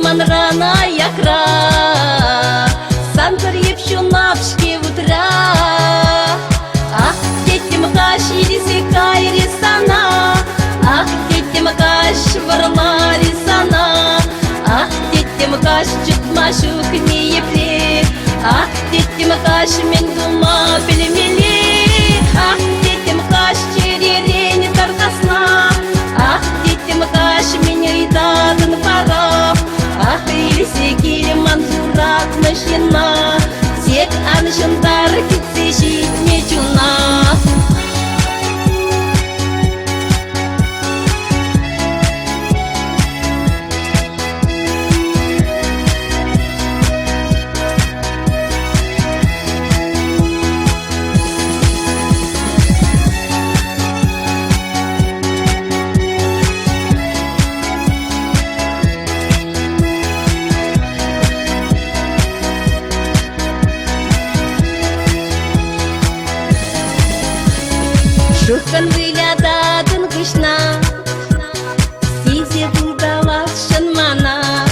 килиман рано якра, Санкар епшу напшки утра. Ах, детям каш ириси кайри сана, Ах, детям каш вармари сана, Ах, детям каш чутмашук не епле, Ах, детям каш мендума пельмели, Ах, детям каш черерень таркасна, Ах, детям каш меня и даден паров, Ах, ириси килиман зурак нащена, Сек аншандар китси шит не чуна. Шухкан выглядатын кышна, Сизе булдалак шанмана,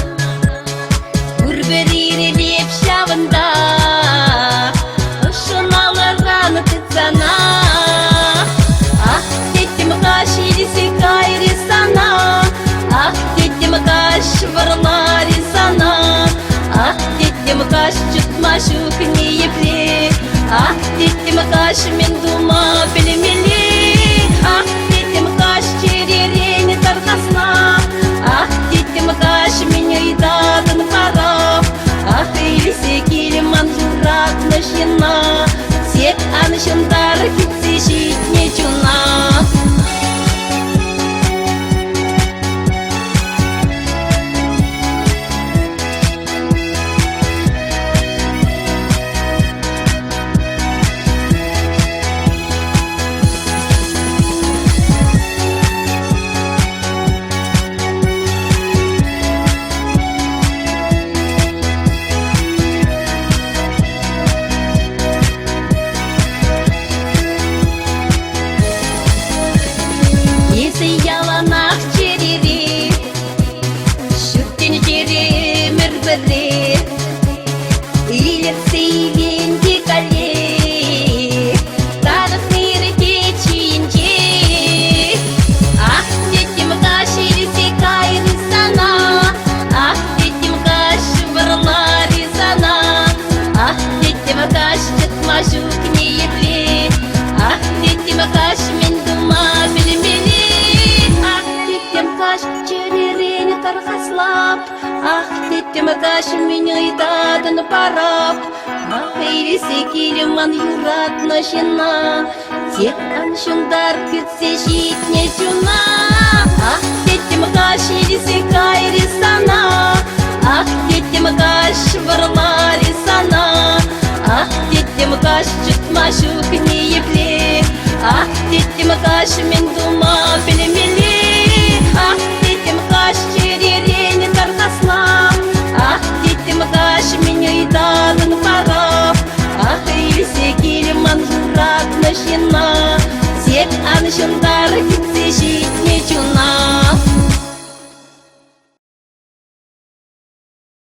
Урберире леп шавында, Ошоналаран тыцана. Ах, детям каш ириси кайри сана, Ах, детям каш варлари сана, Ах, детям каш чутмашук не епле, Ах, детям каш мендума пельмели, Ах, детям каш черерень таркасна, Ах, детям каш меня и даден паров, Ах, ириси килиман зурак нащена, Сек аншандар китси шит не чуна. Если яланах черери, Шуттин чере мербере, Илер сейвенди кале, Тарах мире течинче. Ах, детям каш ириси кайри сана, Ах, детям каш варлари сана, Ах, детям каш чатмашук не епле, Ах, детям каш мендума пельмели, Ах, детям каш черерень тархаслап, Ах, детям каш меня и даден парап, Ах, ириси килиман юрат нащена, Сек аншандар китси шит не чуна. Ах, детям каш ириси кайри сана, Ах, детям каш варлари сана, Ах, детям каш чутмашук не епле, Ах, детям каш мендума пельмели, Ах, детям каш черерень таркасна, Ах, детям каш меня и даден паров, Ах, ириси килиман зурак нащена, Сек аншандар китси шит не чуна.